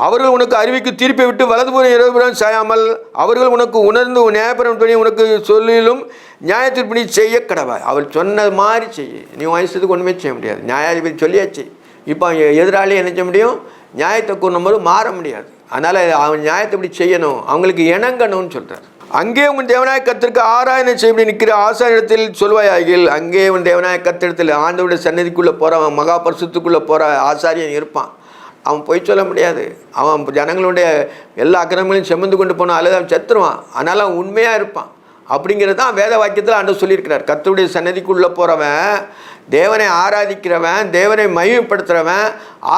அவர்கள் உனக்கு அறிவிக்கும் தீர்ப்பை விட்டு வலதுபுறம் இடதுபுறம் சாயாமல், அவர்கள் உனக்கு உணர்ந்து நியாயபுரம் பண்ணி உனக்கு சொல்லிலும் நியாய தீர்ப்பினி செய்ய கடவாய். அவர் சொன்ன மாதிரி செய்ய. நீ வயசுக்கு ஒன்றுமே செய்ய முடியாது. நியாயாதிபதி சொல்லியாச்சு. இப்போ எதிராளி என்ன செய்ய முடியும்? நியாயத்தை கூறும்போது மாற முடியாது. அதனால் அவன் நியாயத்தை இப்படி செய்யணும், அவங்களுக்கு இணங்கணும்னு சொல்கிறார். அங்கே உன் தேவனாய கர்த்தருக்கு ஆராதனை செய்ய நிற்கிற ஆசாரியத்தில் சொல்வாயாகில், அங்கே உன் தேவனாய கர்த்தரிடத்தில் ஆண்டவருடைய சன்னதிக்குள்ளே போகிறவன், மகா பரிசுத்துக்குள்ளே போகிற ஆசாரியன் இருப்பான். அவன் பொய் சொல்ல முடியாது. அவன் ஜனங்களுடைய எல்லா அக்கிரமங்களையும் சுமந்து கொண்டு போனான், அல்லது அவன் செத்துருவான். அதனால் அவன் உண்மையாக இருப்பான். அப்படிங்கிறது தான் வேத வாக்கியத்தில் ஆண்டவர் சொல்லியிருக்கிறார். கர்த்தருடைய சன்னதிக்குள்ளே போகிறவன், தேவனை ஆராதிக்கிறவன், தேவனை மகிமைப்படுத்துகிறவன்,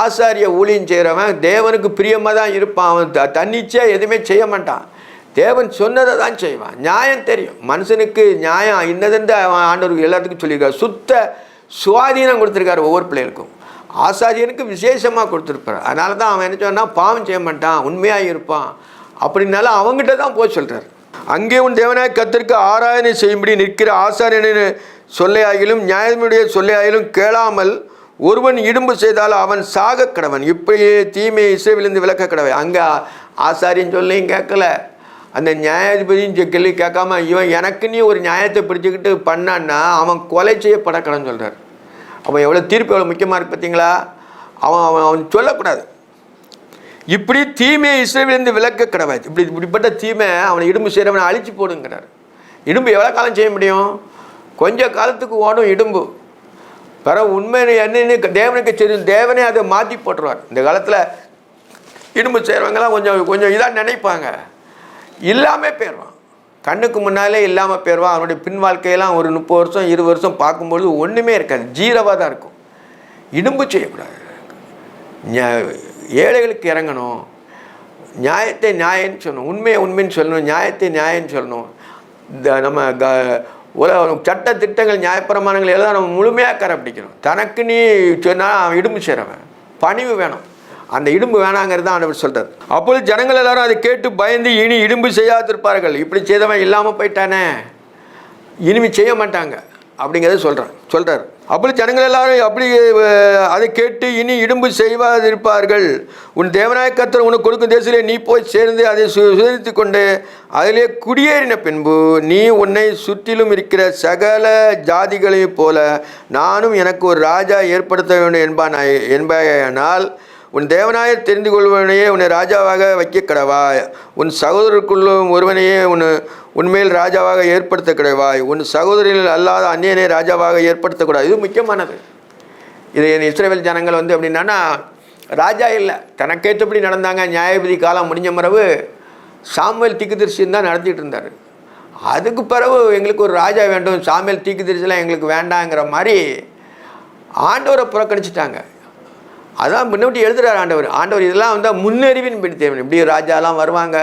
ஆசாரிய ஊழியம் செய்கிறவன் தேவனுக்கு பிரியமாக தான் இருப்பான். அவன் தன்னிச்சையாக எதுவுமே செய்ய மாட்டான். தேவன் சொன்னதை தான் செய்வான். நியாயம் தெரியும் மனுஷனுக்கு. நியாயம் இன்னதுன்னு அவன் ஆண்டவருக்கு எல்லாத்துக்கும் சொல்லியிருக்காரு. சுத்த சுவாதீனம் கொடுத்துருக்காரு ஒவ்வொரு பிள்ளைகளுக்கும். ஆசாரியனுக்கு விசேஷமாக கொடுத்துருப்பார். அதனால தான் அவன் என்ன சொன்னால் பாவம் செய்ய மாட்டான், உண்மையாக இருப்பான். அப்படின்னால அவங்ககிட்ட தான் போய் சொல்கிறார். அங்கே உன் தேவனாய கர்த்தருக்கு ஆராதனை செய்யும்படி நிற்கிற ஆசாரியனின் சொல்லையாகிலும் நியாயமுடைய சொல்லையாகிலும் கேளாமல் ஒருவன் இடும்பு செய்தால் அவன் சாக கடவன். இப்படியே தீமையை இஸ்ரவேலிலிருந்து விலக்க கடவன். அங்கே ஆசாரியன் சொல்லையும் கேட்கல, அந்த நியாயாதிபதியும் கேள்வி கேட்காம இவன் எனக்கு நீ ஒரு நியாயத்தை பிடிச்சிக்கிட்டு பண்ணான்னா அவன் கொலை செய்யப்பட கடன்னு சொல்கிறார். அவன் எவ்வளோ தீர்ப்பு எவ்வளோ முக்கியமாக இருக்கு பார்த்தீங்களா? அவன் சொல்லக்கூடாது. இப்படி தீமையை இஸ்ரவேலிலிருந்து விலக்க கடவாது. இப்படிப்பட்ட தீமை அவனை இடும்பு செய்கிறவனை அழிச்சு போடுங்கிறார். இடும்பு எவ்வளோ காலம் செய்ய முடியும்? கொஞ்ச காலத்துக்கு ஓடும் இடும்பு. பிறகு உண்மை என்னன்னு தேவனுக்கு தெரியும். தேவனே அதை மாற்றி போட்டுருவார். இந்த காலத்தில் இடும்பு செய்கிறவங்கலாம் கொஞ்சம் இதாக நினைப்பாங்க, இல்லாமல் போயிடுவான். கண்ணுக்கு முன்னாலே இல்லாமல் போயிடுவான். அவனுடைய பின் வாழ்க்கையெல்லாம் ஒரு 30 வருஷம் 20 வருஷம் பார்க்கும்பொழுது ஒன்றுமே இருக்காது, ஜீரோவாக தான் இருக்கும். இடும்பு செய்யக்கூடாது. ஏழைகளுக்கு இறங்கணும், நியாயத்தை நியாயன்னு சொல்லணும், உண்மையை உண்மைன்னு சொல்லணும், நியாயத்தை நியாயன்னு சொல்லணும். இந்த நம்ம சட்ட திட்டங்கள் நியாயப்பிரமாணங்கள் எல்லாம் நம்ம முழுமையாக கடைப்பிடிக்கணும். தனக்கு நீ சொன்னால் அவன் இடும்பு செய்கிறவன். பணிவு வேணும். அந்த இடும்பு வேணாங்கிறது தான் ஆண்டவர் சொல்கிறார். அப்பொழுது ஜனங்கள் எல்லாரும் அதை கேட்டு பயந்து இனி இடும்பு செய்யாதிருப்பார்கள். இப்படி செய்தவன் இல்லாமல் போயிட்டானே, இனிமே செய்ய மாட்டாங்க அப்படிங்கிறத சொல்கிறார். அப்படி ஜனங்கள் எல்லாரும் அப்படி அதை கேட்டு இனி இடும்பு செய்வாதிருப்பார்கள். உன் தேவனாய கர்த்தர் உனக்கு கொடுக்கும் தேசத்திலே நீ போய் சேர்ந்து அதை சுதரித்து கொண்டு அதிலே குடியேறின பின்பு நீ உன்னை சுற்றிலும் இருக்கிற சகல ஜாதிகளைப் போல நானும் எனக்கு ஒரு ராஜா ஏற்படுத்த வேண்டும் என்பானால் உன் தேவனாய தெரிந்து கொள்வனையே உன்னை ராஜாவாக வைக்க கடவாய். உன் சகோதரருக்குள்ளும் ஒருவனையே உன்மேல் ராஜாவாக ஏற்படுத்த கிடைவாய். உன் சகோதரில் அல்லாத அந்நியனை ராஜாவாக ஏற்படுத்தக்கூடாது. இது முக்கியமானது. இது இஸ்ரவேல் ஜனங்கள் அப்படின்னா ராஜா இல்லை, தனக்கேற்றபடி நடந்தாங்க. நியாயாதிபதி காலம் முடிஞ்ச பிறகு சாமுவேல் தீர்க்கதரிசின்னு தான் நடத்திட்டு இருந்தார். அதுக்கு பிறகு எங்களுக்கு ஒரு ராஜா வேண்டும், சாமுவேல் தீர்க்கதரிசிலாம் எங்களுக்கு வேண்டாங்கிற மாதிரி ஆண்டவரை புறக்கணிச்சிட்டாங்க. அதான் முன்னாடி எழுதுகிறார் ஆண்டவர் இதெல்லாம் முன்னறிவின் படி தேவன். இப்படி ராஜாலாம் வருவாங்க,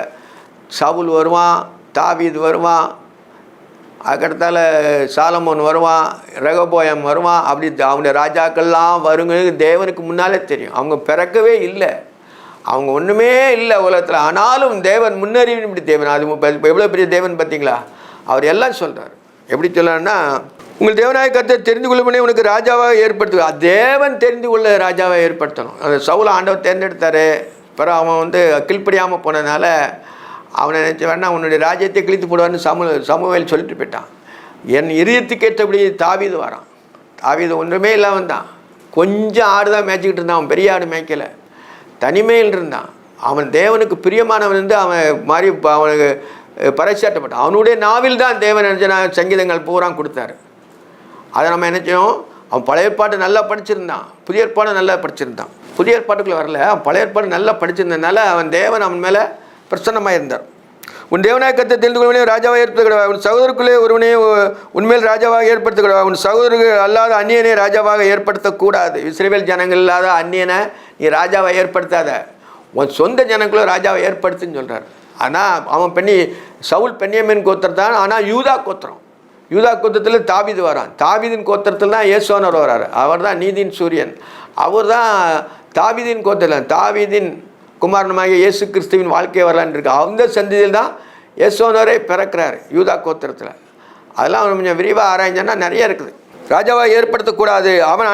சவுல் வருவான், தாவீது வருவான், அதுக்கடுத்தால சாலமோன் வருவான், ரெகபோயம் வருவான். அப்படி அவனுடைய ராஜாக்கள்லாம் வருங்க தேவனுக்கு முன்னாலே தெரியும். அவங்க பிறக்கவே இல்லை, அவங்க ஒன்றுமே இல்லை உலகத்தில். ஆனாலும் தேவன் முன்னறிவின் படி தேவன். அது எவ்வளோ பெரிய தேவன் பார்த்தீங்களா? அவர் எல்லாம் சொல்கிறார். எப்படி சொல்கிறாருன்னா, உங்கள் தேவனாய கர்த்தர் தெரிந்து கொள்ளும்படி உனக்கு ராஜாவாக ஏற்படுத்துவார். தேவன் தெரிந்து கொள்ள ராஜாவை ஏற்படுத்தணும். அந்த சவுலை ஆண்டவர் தேர்ந்தெடுத்தார். பிறகு அவன் கீழ்ப்படியாமல் போனதுனால அவனை நினச்ச வேணா உன்னுடைய ராஜ்யத்தை கிழித்து போடுவான்னு சமூவேல் சொல்லிட்டு போயிட்டான். என் இதயத்துக்கு ஏற்றபடி தாவீது வரான். தாவீது ஒன்றுமே இல்லாமல் தான், கொஞ்சம் ஆடு தான் மேய்ச்சிக்கிட்டு இருந்தான். அவன் பெரிய ஆடு மேய்க்கலை, தனிமையில் இருந்தான். அவன் தேவனுக்கு பிரியமானவன் அவன் மாதிரி அவனுக்கு பறைச்சாட்டப்பட்டான். அவனுடைய நாவில் தான் தேவன் நினச்ச சங்கீதங்கள் பூரா கொடுத்தாரு. அதை நம்ம நினச்சோம். அவன் பழைய ஏற்பாடு நல்லா படிச்சிருந்தான், புதிய ஏற்பாடு நல்லா படிச்சிருந்தான். புதிய ஏற்பாட்டுக்குள்ளே வரல, அவன் பழைய ஏற்பாடு நல்லா படிச்சிருந்ததுனால அவன் தேவன் அவன் மேலே பிரசன்னமாக இருந்தார். உன் தேவனாய கர்த்தர் தெரிந்து கொள்வனையும் ராஜாவாக ஏற்படுத்த கிடையாது. உன் சகோதரருக்குள்ளே ஒருவனையும் உன்மேல் ராஜாவாக ஏற்படுத்த கிடையாது. உன் சகோதரர்கள் அல்லாத அந்நியனை ராஜாவாக ஏற்படுத்தக்கூடாது. இஸ்ரவேல் ஜனங்கள் இல்லாத அந்நியனை நீ ராஜாவை ஏற்படுத்தாத, உன் சொந்த ஜனங்களும் ராஜாவை ஏற்படுத்துன்னு சொல்கிறார். ஆனால் அவன் சவுல் பென்யமீன் கோத்திரம் தான். ஆனால் யூதா கோத்திரத்தில் தாவீது வரான். தாவீதின் கோத்திரத்தில் தான் இயேசுவானவர் வர்றார். அவர் தான் நீதியின் சூரியன். அவர் தான் தாவீதின் கோத்திரம். தாவீதின் குமாரனமாகிய இயேசு கிறிஸ்துவின் வாழ்க்கையை வரலான்னு இருக்கு. அந்த சந்ததியில் தான் இயேசுவானவரே பிறக்கிறார் யூதா கோத்திரத்தில். அதெல்லாம் கொஞ்சம் விரிவாக ஆராய்ஞ்சோன்னா நிறைய இருக்குது. ராஜாவாக ஏற்படுத்தக்கூடாது. அவன்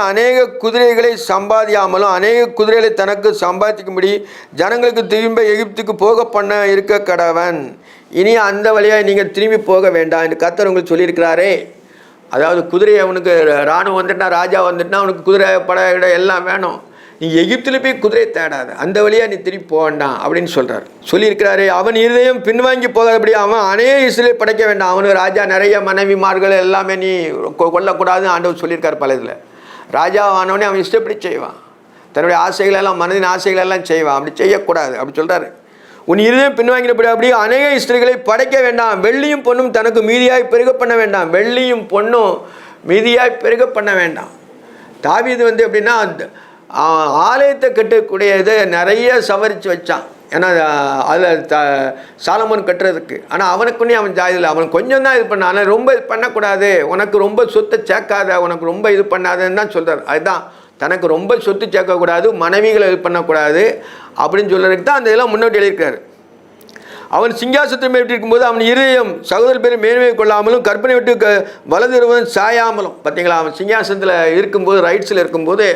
அநேக குதிரைகளை சம்பாதியாமலும் அநேக குதிரைகளை தனக்கு சம்பாதிக்கும்படி ஜனங்களுக்கு திரும்ப எகிப்துக்கு போக பண்ண இருக்க கடவன். இனி அந்த வழியாக நீங்கள் திரும்பி போக வேண்டாம் என்று கர்த்தர் உங்களுக்கு சொல்லியிருக்கிறாரே. அதாவது குதிரையை அவனுக்கு இராணுவம் வந்துட்டா, ராஜா வந்துட்டுனா அவனுக்கு குதிரை படை எல்லாம் வேணும். நீ எகிப்தில் போய் குதிரையை தேடாது, அந்த வழியாக நீ திரும்பி போக வேண்டாம் அப்படின்னு சொல்லியிருக்கிறாரு. அவன் இருதயம் பின்வாங்கி போகாதபடி அவன் அநேக இஸ்ரவேலை படைக்க வேண்டாம். அவனுக்கு ராஜா நிறைய மனைவிமார்கள் எல்லாமே நீ கொல்லக்கூடாதுன்னு ஆண்டவர் சொல்லியிருக்காரு. பல இதில் ராஜா ஆனவனே அவன் இஷ்டப்படி செய்வான். தன்னுடைய ஆசைகளெல்லாம் மனதின் ஆசைகளெல்லாம் செய்வான். அப்படி செய்யக்கூடாது. அப்படி சொல்கிறாரு. உன் இருதயம் பின்வாங்கினபடி அப்படி அநேக ஸ்திரீகளை படைக்க வேண்டாம். வெள்ளியும் பொண்ணும் தனக்கு மீதியாய் பெருக பண்ண வேண்டாம். வெள்ளியும் பொண்ணும் மீதியாய் பெருக பண்ண வேண்டாம். தாவீது எப்படின்னா ஆலயத்தை கட்டக்கூடியது நிறைய சவரித்து வச்சான். ஏன்னா அதில் சாலமோன் கட்டுறதுக்கு. ஆனால் அவனுக்குன்னே அவன் ஜாதியில் அவன் கொஞ்சம் தான் இது பண்ணான். ஆனால் ரொம்ப இது பண்ணக்கூடாது, உனக்கு ரொம்ப சொத்தை சேர்க்காத, உனக்கு ரொம்ப இது பண்ணாதுன்னு தான் சொல்கிறார். அதுதான் தனக்கு ரொம்ப சொத்து சேர்க்கக்கூடாது, மனைவிகளை இது பண்ணக்கூடாது அப்படின்னு சொல்கிறதுக்கு தான் அந்த இதெல்லாம் முன்னோட்டி எழுதியிருக்காரு. அவன் சிங்காசனத்தை மேட்டு இருக்கும்போது அவன் இருதயம் சகோதர பேரை மேன்மை கொள்ளாமலும் கற்பனை விட்டு வலது இருவதும் சாயாமலும். பார்த்தீங்களா, அவன் சிங்காசனத்தில் இருக்கும்போது ரைட்ஸில் இருக்கும்போது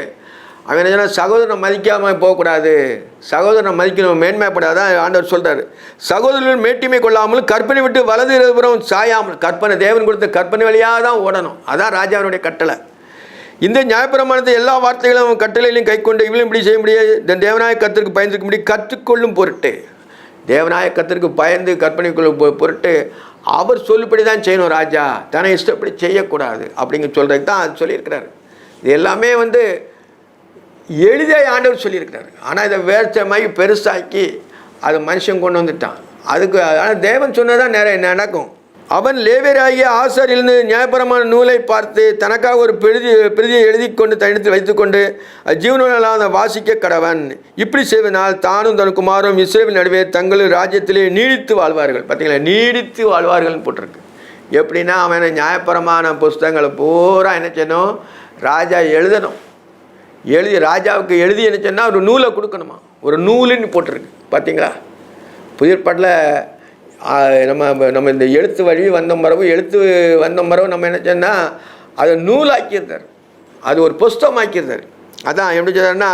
அவன் என்ன சொன்னால் சகோதரனை மதிக்காமல் போகக்கூடாது, சகோதரனை மதிக்கணும், மேன்மைப்படாதான் ஆண்டவர் சொல்கிறார். சகோதரர்கள் மேட்டிமை கொள்ளாமலும் கற்பனை விட்டு வலது இருபுறம் சாயாமல். கற்பனை தேவன் கொடுத்த கற்பனை வழியாக தான் ஓடணும். அதான் ராஜாவுடைய கட்டளை. இந்த நியாயப்பிரமாணத்தை எல்லா வார்த்தைகளும் கட்டளையிலையும் கை கொண்டு இவளும் இப்படி செய்ய முடியாது. தேவநாய கத்திற்கு பயந்துக்க முடியும் கற்றுக்கொள்ளும் பொருட்டு, தேவநாய கத்திற்கு பயந்து கற்பனை கொள்ளும் பொருட்டு அவர் சொல்லுபடி தான் செய்யணும். ராஜா தன்னை இஷ்டப்படி செய்யக்கூடாது அப்படிங்க சொல்கிறதுக்கு தான் அது சொல்லியிருக்கிறார். இது எல்லாமே எளிதாக ஆண்டவர் சொல்லியிருக்கிறார். ஆனால் இதை வேர்ச்சமாகி பெருசாக்கி அதை மனுஷன் கொண்டு வந்துட்டான். அதுக்கு ஆனால் தேவன் சொன்னதான் நிறைய நடக்கும். அவன் லேவியராகிய ஆசாரிலிருந்து நியாயபரமான நூலை பார்த்து தனக்காக ஒரு பிரதியை எழுதி கொண்டு தனித்து வைத்துக்கொண்டு ஜீவனெல்லாம் வாசிக்க கடவன். இப்படி செய்வதனால் தானும் தன் குமாரும் இஸ்ரவேல் நடுவே தங்கள் ராஜ்யத்திலே நீடித்து வாழ்வார்கள். பார்த்தீங்களா, நீடித்து வாழ்வார்கள்னு போட்டிருக்கு. எப்படின்னா அவன் நியாயபரமான புஸ்தகங்களை பூரா என்ன செய்யணும், ராஜா எழுதணும். எழுதி ராஜாவுக்கு எழுதி என்ன சொன்னால் ஒரு நூலை கொடுக்கணுமா, ஒரு நூலுன்னு போட்டிருக்கு. பார்த்தீங்களா, புதிய பாட்டில் நம்ம இந்த எழுத்து வழி வந்த மரபு நம்ம என்ன சொன்னால் அதை நூலாக்கியிருந்தார், அது ஒரு புஸ்தகமாக்கியிருந்தார். அதான் எப்படி சொல்கிறாருன்னா,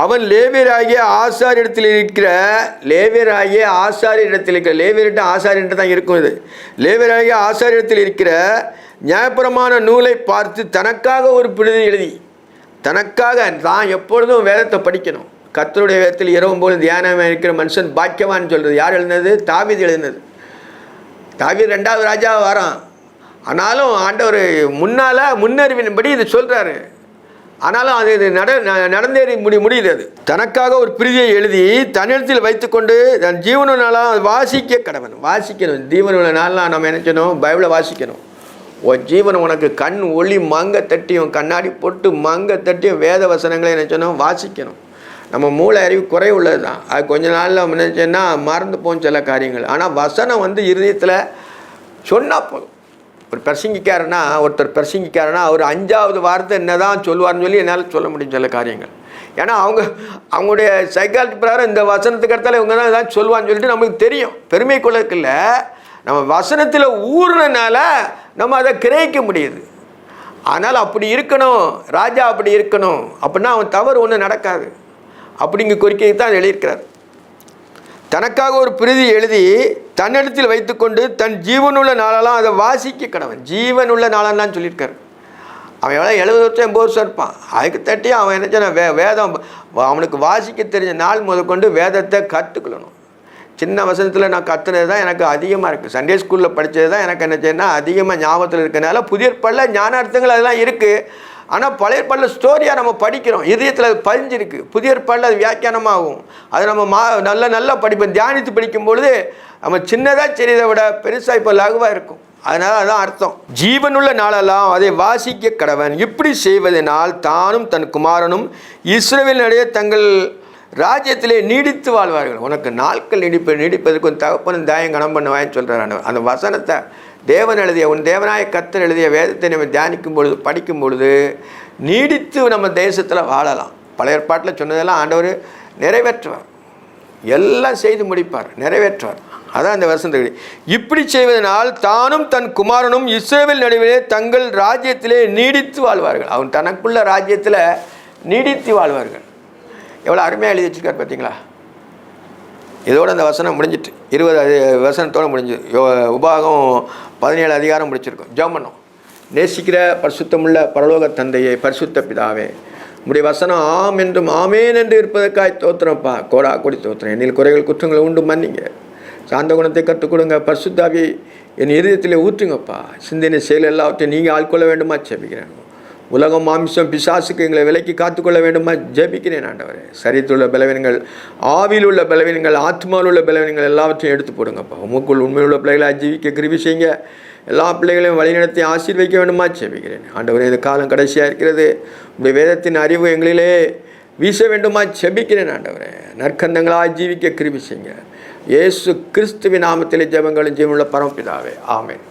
அவன் லேவியராகிய ஆசாரியிடத்தில் இருக்கிற லேவியர்கிட்ட ஆசாரியிட்ட தான் இருக்கும். இது லேவியராகிய ஆசாரியிடத்தில் இருக்கிற நியாயபரமான நூலை பார்த்து தனக்காக ஒரு பிரதி எழுதி, தனக்காக தான் எப்பொழுதும் வேதத்தை படிக்கணும். கர்த்தருடைய வேதத்தில் இரவும் போல தியானமாக இருக்கிற மனுஷன் பாக்கியவான்னு சொல்கிறது யார் எழுதினது? தாவீது எழுதினது. தாவீது 2வது ராஜாவை வரான். ஆனாலும் ஆண்டவர் முன்னறிவின்படி இது சொல்கிறாரு. ஆனாலும் அது நடந்தேறி முடியுது. அது தனக்காக ஒரு பிரதியை எழுதி தன்னிடத்தில் வைத்துக்கொண்டு தன் ஜீவனாலாம் வாசிக்க கடவன். வாசிக்கணும். ஜீவனுள்ள நாளெலாம் நம்ம நினைக்கணும், பைபிளை வாசிக்கணும். உன் ஜீவன் உனக்கு கண் ஒளி மங்க தட்டியும், கண்ணாடி போட்டு மங்க தட்டியும் வேத வசனங்களை நினச்சோன்னா வாசிக்கணும். நம்ம மூளை அறிவு குறைவுள்ளது தான். அது கொஞ்ச நாளில் நினச்சோன்னா மறந்து போகும் சில காரியங்கள். ஆனால் வசனம் இருதயத்தில் சொன்னால் போதும். ஒருத்தர் பிரசங்கிக்காரனா அவர் 5வது வார்த்தை என்ன தான் சொல்லுவார்னு சொல்லி என்னால் சொல்ல முடியும் சில காரியங்கள். ஏன்னா அவங்களுடைய சைக்காலஜி பிரகாரம் இந்த வசனத்துக்கு அடுத்தால இவங்க தான் ஏதாவது சொல்லுவான்னு சொல்லிட்டு நமக்கு தெரியும். பெருமை கொள்ளக்கில்ல, நம்ம வசனத்தில் ஊறுறதுனால நம்ம அதை கிரகிக்க முடியுது. ஆனால் அப்படி இருக்கணும், ராஜா அப்படி இருக்கணும் அப்படின்னா அவன் தவறு ஒன்றும் நடக்காது அப்படிங்க கோரிக்கையை தான் எழுதியிருக்கிறார். தனக்காக ஒரு பிரதி எழுதி தன்னிடத்தில் வைத்துக்கொண்டு தன் ஜீவனுள்ள நாளெல்லாம் அதை வாசிக்க கடவன். ஜீவனுள்ள நாளெல்லாம் சொல்லியிருக்காரு. அவன் எவ்வளோ 70 வருஷம் 80 வருஷம் இருப்பான். அதுக்கு தட்டி அவன் என்ன சொன்ன வேதம் அவனுக்கு வாசிக்க தெரிஞ்ச நாள் முதற்கொண்டு வேதத்தை கற்றுக்கொள்ளணும். சின்ன வசனத்தில் நான் கற்றுனது தான் எனக்கு அதிகமாக இருக்குது. சண்டே ஸ்கூலில் படித்தது தான் எனக்கு என்ன செய்யணும் அதிகமாக ஞாபகத்தில் இருக்கிறனால புதிய ஏற்பாடில் ஞான அர்த்தங்கள் அதெல்லாம் இருக்குது. ஆனால் பழைய ஏற்பாடில் ஸ்டோரியாக நம்ம படிக்கிறோம், இதயத்தில் அது பதிஞ்சிருக்கு. புதிய ஏற்பாடில் அது வியாக்கியானமாகும். அது நம்ம நல்லா படிப்போம். தியானித்து படிக்கும்பொழுது நம்ம சின்னதாக செய்ததை விட பெருசாக இப்போ லகுவாக இருக்கும். அதனால் அதான் அர்த்தம். ஜீவனுள்ள நாளெல்லாம் அதை வாசிக்க கடவன். இப்படி செய்வதனால் தானும் தன் குமாரனும் இஸ்ரவேல் நடுவே தங்கள் ராஜ்யத்திலே நீடித்து வாழ்வார்கள். உனக்கு நாட்கள் நீடிப்பதற்கு ஒரு தகப்பனும் தாயம் கணம் பண்ணுவான்னு சொல்கிறார். அந்த வசனத்தை தேவன் எழுதிய உன் தேவனாய கர்த்தர் எழுதிய வேதத்தை நம்ம தியானிக்கும் பொழுது படிக்கும் பொழுது நீடித்து நம்ம தேசத்தில் வாழலாம். பழைய ஏற்பாட்டில் சொன்னதெல்லாம் ஆண்டவர் நிறைவேற்றுவார், எல்லாம் செய்து முடிப்பார், நிறைவேற்றுவார். அதான் அந்த வசனத்தை. இப்படி செய்வதனால் தானும் தன் குமாரனும் இஸ்ரவேல் நடுவிலே தங்கள் ராஜ்யத்திலே நீடித்து வாழ்வார்கள். அவன் தனக்குள்ள ராஜ்யத்தில் நீடித்து வாழ்வார்கள். எவ்வளோ அருமையாக எழுதி வச்சுருக்கார் பார்த்தீங்களா. இதோடு அந்த வசனம் முடிஞ்சிட்டு 20 வசனத்தோடு முடிஞ்சு உபாகம் 17 அதிகாரம் முடிச்சிருக்கோம். ஜெபம் பண்ணோம். நேசிக்கிற பரிசுத்தமுள்ள பரலோக தந்தையே, பரிசுத்த பிதாவே, உடைய வசனம் ஆம் என்றும் ஆமேன் என்று இருப்பதற்காய் தோத்திரப்பா. கோடா கொடி தோத்திரம். என்னில் குறைகள் குற்றங்களை உண்டு மன்னிங்க. சாந்த குணத்தை கற்றுக் கொடுங்க. பரிசுத்தாவி என் இருதயத்தில் ஊற்றுங்கப்பா. சிந்தனை செயல் எல்லாவற்றையும் நீங்கள் ஆட்கொள்ள வேண்டுமா செபிக்கிறேன். உலகம் மாம்சம் பிசாசுக்கு எங்களை விலைக்கு காத்துக்கொள்ள வேண்டுமா ஜெபிக்கிறேன் ஆண்டவரே. சரீரத்தில் உள்ள பலவீனங்கள், ஆவியில் உள்ள பலவீனங்கள், ஆத்மாவில் உள்ள பலவீனங்கள் எல்லாவற்றையும் எடுத்து போடுங்கப்பா. உமக்குள் உண்மையுள்ள பிள்ளைகளை ஜீவிக்க கிருபை செய்யுங்க. எல்லா பிள்ளைகளையும் வழிநடத்தி ஆசீர்வதிக்க வேண்டுமா ஜெபிக்கிறேன் ஆண்டவரே. இந்த காலம் கடைசியாக இருக்கிறது. உங்களுடைய வேதத்தின் அறிவு எங்களிலே வீச வேண்டுமா ஜெபிக்கிறேன் ஆண்டவரே. நற்கந்தங்களாக ஜீவிக்க கிருபை செய்யுங்க. இயேசு கிறிஸ்துவின் நாமத்திலே ஜெபங்களும் ஜீவனுள்ள பரமபிதாவே, ஆமென்.